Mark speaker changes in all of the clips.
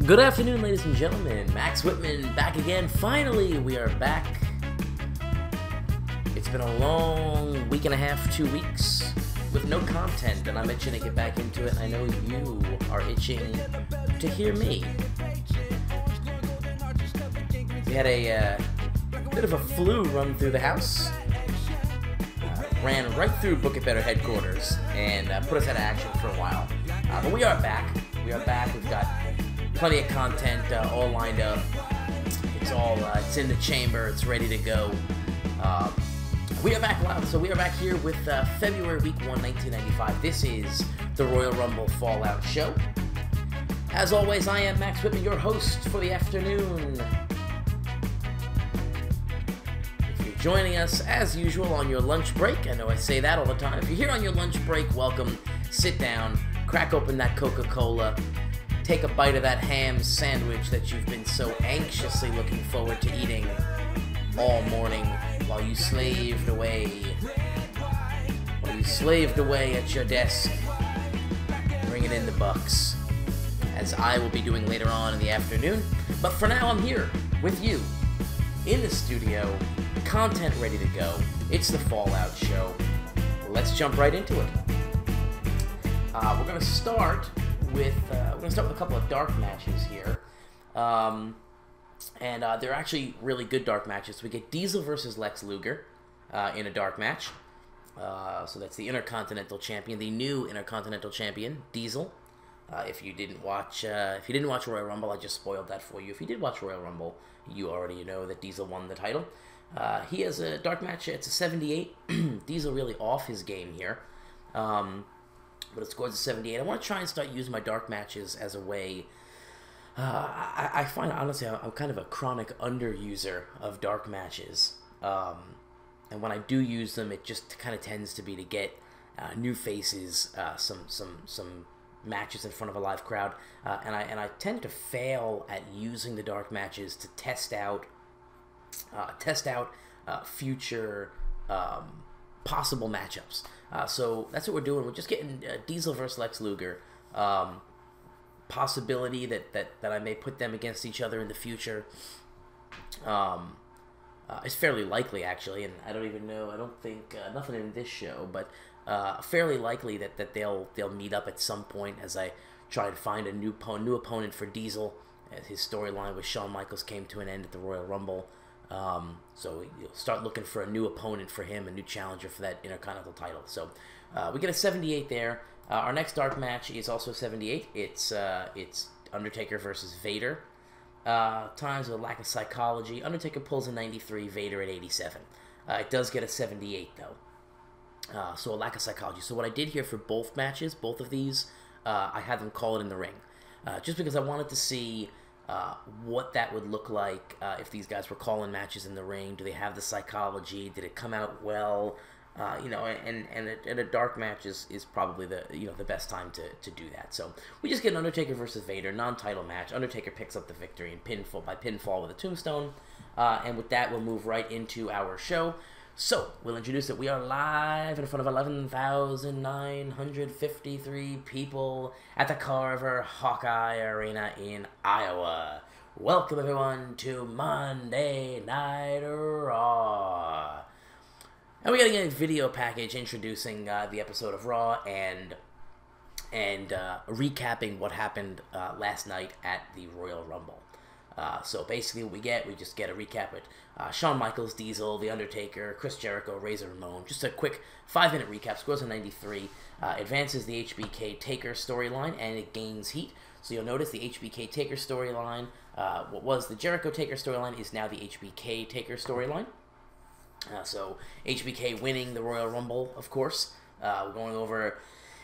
Speaker 1: Good afternoon, ladies and gentlemen. Max Whitman back again. Finally, we are back. It's been a long week and a half, 2 weeks, with no content, and I'm itching to get back into it. I know you are itching to hear me. We had a bit of a flu run through the house. Ran right through Book It Better headquarters and put us out of action for a while. But we are back. We are back. We've got plenty of content all lined up. It's in the chamber. It's ready to go. We are back live. So we are back here with February week 1, 1995. This is the Royal Rumble Fallout Show. As always, I am Max Whitman, your host for the afternoon. If you're joining us, as usual, on your lunch break, I know I say that all the time. If you're here on your lunch break, welcome. Sit down, crack open that Coca-Cola, take a bite of that ham sandwich that you've been so anxiously looking forward to eating all morning while you slaved away at your desk, bringing in the bucks, as I will be doing later on in the afternoon. But for now, I'm here with you in the studio, content ready to go. It's the Fallout Show. Let's jump right into it. We're gonna start with a couple of dark matches here, and they're actually really good dark matches. We get Diesel versus Lex Luger in a dark match. So that's the Intercontinental Champion, the new Intercontinental Champion, Diesel. If you didn't watch Royal Rumble, I just spoiled that for you. If you did watch Royal Rumble, you already know that Diesel won the title. He has a dark match. It's a 78. Diesel really off his game here. But it scores a 78. I want to try and start using my dark matches as a way. I find, honestly, I'm kind of a chronic underuser of dark matches. And when I do use them, it just kind of tends to be to get new faces, some matches in front of a live crowd. And I tend to fail at using the dark matches to test out future possible matchups. So that's what we're doing. We're just getting Diesel versus Lex Luger. Possibility that I may put them against each other in the future. It's fairly likely, actually, and I don't even know. I don't think nothing in this show, but fairly likely that they'll meet up at some point as I try to find a new opponent for Diesel. As his storyline with Shawn Michaels came to an end at the Royal Rumble. So you'll start looking for a new opponent for him, a new challenger for that Intercontinental title. So we get a 78 there. Our next dark match is also 78. It's Undertaker versus Vader. Times with a lack of psychology. Undertaker pulls a 93, Vader at 87. It does get a 78 though. So a lack of psychology. So what I did here for both matches, both of these, I had them call it in the ring. Just because I wanted to see what that would look like if these guys were calling matches in the ring. Do they have the psychology? Did it come out well? And a dark match is probably the best time to do that. So we just get an Undertaker versus Vader non-title match. Undertaker picks up the victory in pinfall with a tombstone. And with that, we'll move right into our show. So we'll introduce it. We are live in front of 11,953 people at the Carver Hawkeye Arena in Iowa. Welcome everyone to Monday Night Raw. And we're getting a video package introducing the episode of Raw and recapping what happened last night at the Royal Rumble. So basically what we just get a recap with Shawn Michaels, Diesel, The Undertaker, Chris Jericho, Razor Ramon. Just a quick 5-minute recap. Scores a 93. Advances the HBK Taker storyline, and it gains heat. So you'll notice the HBK Taker storyline, what was the Jericho Taker storyline, is now the HBK Taker storyline. So HBK winning the Royal Rumble, of course. We're going over...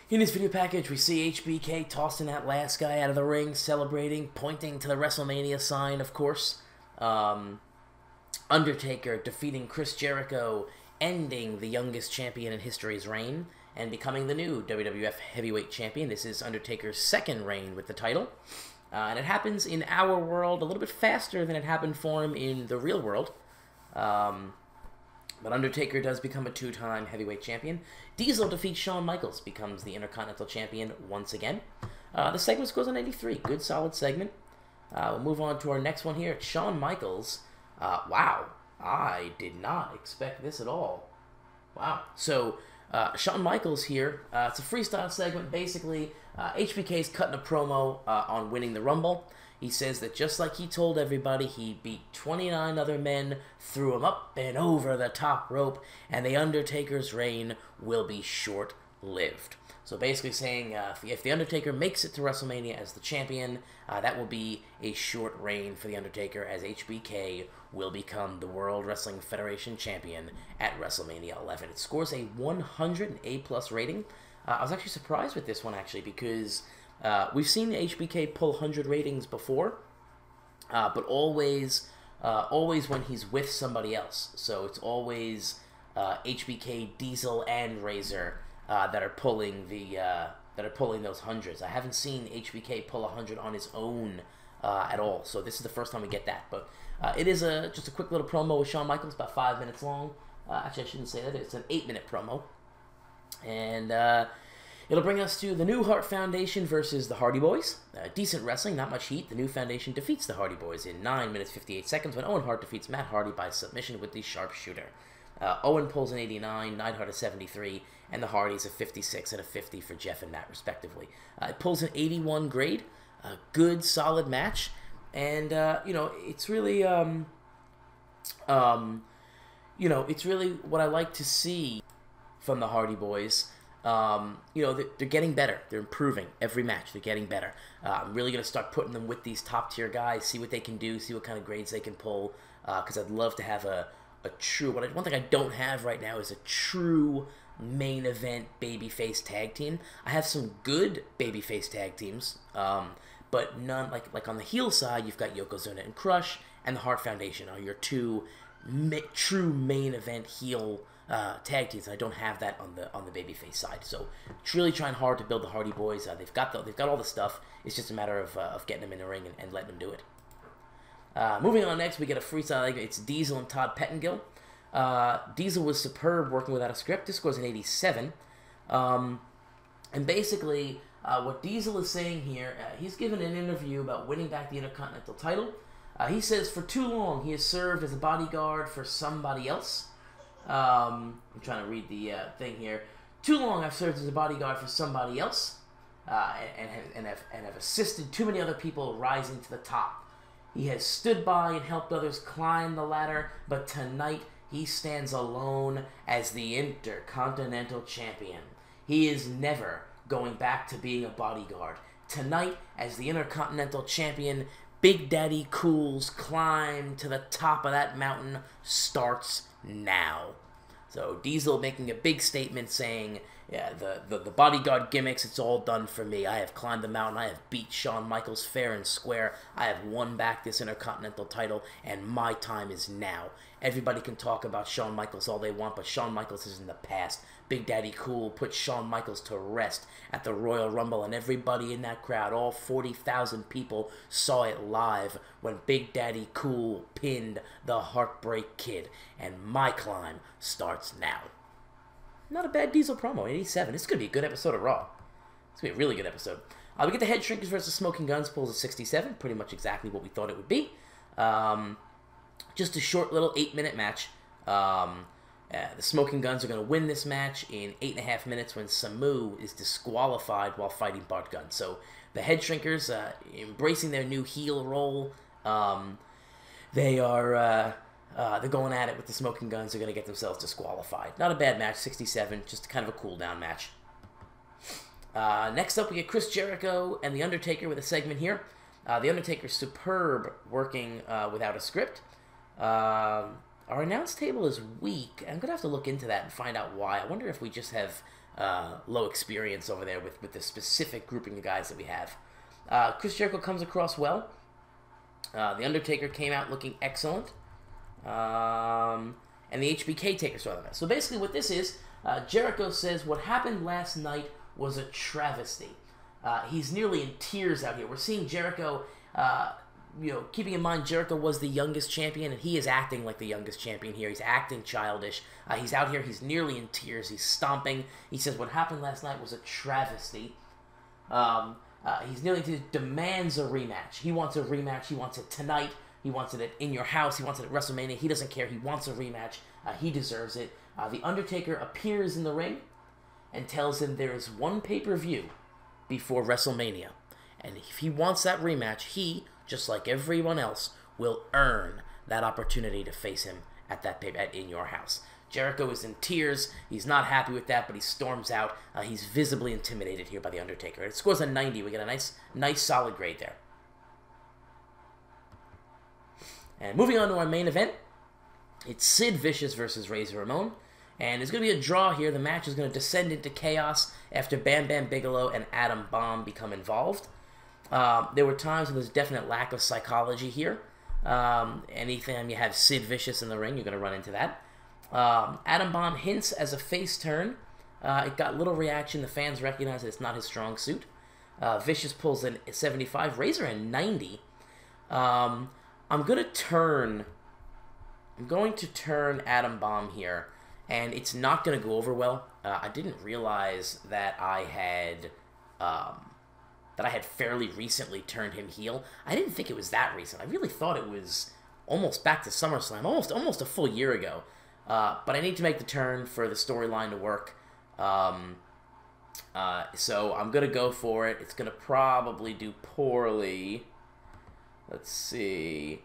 Speaker 1: In this video package, we see HBK tossing that last guy out of the ring, celebrating, pointing to the WrestleMania sign, of course. Undertaker defeating Chris Jericho, ending the youngest champion in history's reign, and becoming the new WWF Heavyweight Champion. This is Undertaker's second reign with the title. And it happens in our world a little bit faster than it happened for him in the real world. But Undertaker does become a 2-time heavyweight champion. Diesel defeats Shawn Michaels, becomes the Intercontinental Champion once again. The segment scores a 93. Good, solid segment. We'll move on to our next one here. It's Shawn Michaels. Wow, I did not expect this at all. Wow. So, Shawn Michaels here. It's a freestyle segment. Basically, HBK's cutting a promo on winning the Rumble. He says that just like he told everybody, he beat 29 other men, threw him up and over the top rope, and The Undertaker's reign will be short-lived. So basically saying if The Undertaker makes it to WrestleMania as the champion, that will be a short reign for The Undertaker, as HBK will become the World Wrestling Federation champion at WrestleMania 11. It scores a 100+ rating. I was actually surprised with this one, actually, because we've seen HBK pull 100 ratings before, but always when he's with somebody else. So it's always HBK, Diesel, and Razor that are pulling those hundreds. I haven't seen HBK pull 100 on his own at all. So this is the first time we get that. But it is just a quick little promo with Shawn Michaels, about 5 minutes long. Actually, I shouldn't say that. It's an 8-minute promo. And it'll bring us to the New Hart Foundation versus the Hardy Boys. Decent wrestling, not much heat. The New Foundation defeats the Hardy Boys in 9 minutes 58 seconds when Owen Hart defeats Matt Hardy by submission with the sharpshooter. Owen pulls an 89, Neidhart a 73, and the Hardys a 56 and a 50 for Jeff and Matt, respectively. It pulls an 81 grade, a good, solid match, and it's really, it's really what I like to see from the Hardy Boys. They're getting better. They're improving every match. They're getting better. I'm really going to start putting them with these top-tier guys, see what they can do, see what kind of grades they can pull, because I'd love to have a true... One thing I don't have right now is a true main event babyface tag team. I have some good babyface tag teams, but none... Like on the heel side, you've got Yokozuna and Crush, and the Hart Foundation are your two true main event heel tag teams. I don't have that on the babyface side. So it's really trying hard to build the Hardy Boys. They've got all the stuff. It's just a matter of getting them in the ring and letting them do it. Moving on next, we get a freestyle. It's Diesel and Todd Pettengill. Diesel was superb working without a script. This scores an 87. And basically, what Diesel is saying here, he's given an interview about winning back the Intercontinental title. He says, for too long, he has served as a bodyguard for somebody else. I'm trying to read the thing here. Too long I've served as a bodyguard for somebody else, and have assisted too many other people rising to the top. He has stood by and helped others climb the ladder, but tonight he stands alone as the Intercontinental Champion. He is never going back to being a bodyguard. Tonight, as the Intercontinental Champion, Big Daddy Cool's climb to the top of that mountain starts now. So Diesel making a big statement saying, yeah, the bodyguard gimmicks, it's all done for me. I have climbed the mountain. I have beat Shawn Michaels fair and square. I have won back this Intercontinental title, and my time is now. Everybody can talk about Shawn Michaels all they want, but Shawn Michaels is in the past. Big Daddy Cool put Shawn Michaels to rest at the Royal Rumble, and everybody in that crowd, all 40,000 people, saw it live when Big Daddy Cool pinned the Heartbreak Kid, and my climb starts now. Not a bad Diesel promo, 87. This is going to be a good episode of Raw. It's going to be a really good episode. We get the Head Shrinkers versus Smoking Guns, pulls a 67. Pretty much exactly what we thought it would be. Just a short little 8-minute match. The Smoking Guns are going to win this match in 8.5 minutes when Samu is disqualified while fighting Bart Gunn. So the Head Shrinkers, embracing their new heel role, they are... they're going at it with the Smoking Guns. They're going to get themselves disqualified. Not a bad match, 67. Just kind of a cool-down match. Next up, we get Chris Jericho and The Undertaker with a segment here. The Undertaker's superb working without a script. Our announce table is weak. I'm going to have to look into that and find out why. I wonder if we just have low experience over there with the specific grouping of guys that we have. Chris Jericho comes across well. The Undertaker came out looking excellent. And the HBK Taker saw them. So basically what this is, Jericho says, what happened last night was a travesty. He's nearly in tears out here. We're seeing Jericho, keeping in mind Jericho was the youngest champion, and he is acting like the youngest champion here. He's acting childish. He's out here. He's nearly in tears. He's stomping. He says what happened last night was a travesty. He's kneeling to demands a rematch. He wants a rematch. He wants it tonight. He wants it in your house. He wants it at WrestleMania. He doesn't care. He wants a rematch. He deserves it. The Undertaker appears in the ring and tells him there is one pay-per-view before WrestleMania. And if he wants that rematch, he, just like everyone else, will earn that opportunity to face him at that in your house. Jericho is in tears. He's not happy with that, but he storms out. He's visibly intimidated here by The Undertaker. It scores a 90. We get a nice solid grade there. And moving on to our main event, it's Sid Vicious versus Razor Ramon. And there's going to be a draw here. The match is going to descend into chaos after Bam Bam Bigelow and Adam Bomb become involved. There were times when there's definite lack of psychology here. Anytime you have Sid Vicious in the ring, you're going to run into that. Adam Bomb hints as a face turn. It got little reaction. The fans recognize that it's not his strong suit. Vicious pulls in 75. Razor in 90. I'm going to turn Adam Bomb here, and it's not going to go over well. I didn't realize that I had fairly recently turned him heel. I didn't think it was that recent. I really thought it was almost back to SummerSlam, almost a full year ago. But I need to make the turn for the storyline to work. So I'm going to go for it. It's going to probably do poorly. Let's see.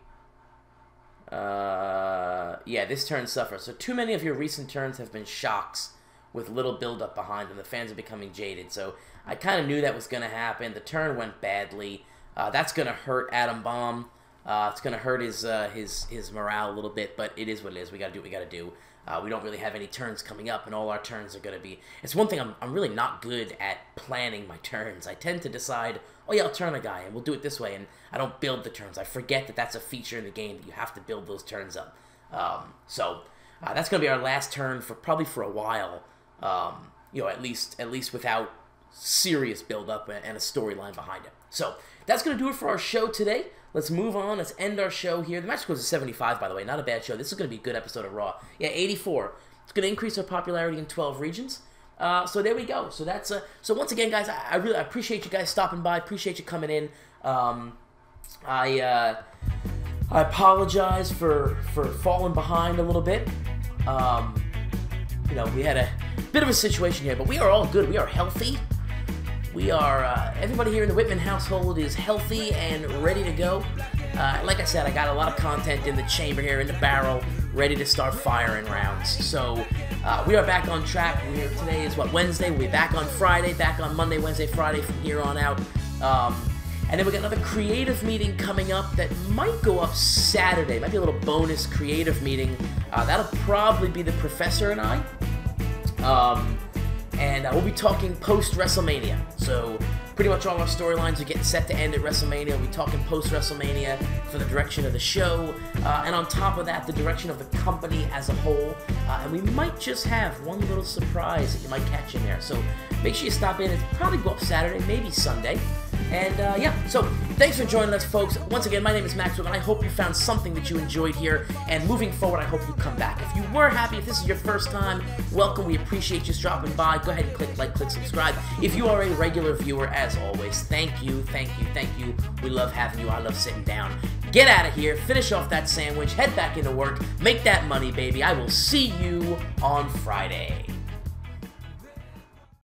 Speaker 1: Yeah, this turn suffers. So too many of your recent turns have been shocks with little build-up behind them. The fans are becoming jaded. So I kind of knew that was going to happen. The turn went badly. That's going to hurt Adam Bomb. It's going to hurt his morale a little bit, but it is what it is. We got to do what we got to do. We don't really have any turns coming up, and all our turns are going to be... It's one thing I'm really not good at planning my turns. I tend to decide, oh yeah, I'll turn a guy, and we'll do it this way, and I don't build the turns. I forget that that's a feature in the game, that you have to build those turns up. So that's going to be our last turn probably for a while, at least without serious build-up and a storyline behind it. So that's going to do it for our show today. Let's move on. Let's end our show here. The match goes to 75, by the way. Not a bad show. This is going to be a good episode of Raw. Yeah, 84. It's going to increase our popularity in 12 regions. So there we go. So that's so once again, guys, I really appreciate you guys stopping by. Appreciate you coming in. I apologize for falling behind a little bit. We had a bit of a situation here, but we are all good. We are healthy. We are, everybody here in the Whitman household is healthy and ready to go. Like I said, I got a lot of content in the chamber here, in the barrel, ready to start firing rounds. So, we are back on track. Today is, Wednesday? We'll be back on Friday, back on Monday, Wednesday, Friday from here on out. And then we got another creative meeting coming up that might go up Saturday. Might be a little bonus creative meeting. That'll probably be the Professor and I. And we'll be talking post-WrestleMania. So pretty much all our storylines are getting set to end at WrestleMania. We'll be talking post-WrestleMania for the direction of the show. And on top of that, the direction of the company as a whole. And we might just have one little surprise that you might catch in there. So make sure you stop in. It'll probably go up Saturday, maybe Sunday. And yeah, so thanks for joining us, folks. Once again, my name is Maxwell, and I hope you found something that you enjoyed here. And moving forward, I hope you come back. If you were happy, if this is your first time, welcome. We appreciate you dropping by. Go ahead and click like, click subscribe. If you are a regular viewer, as always, thank you, thank you, thank you. We love having you. I love sitting down. Get out of here, finish off that sandwich, head back into work, make that money, baby. I will see you on Friday.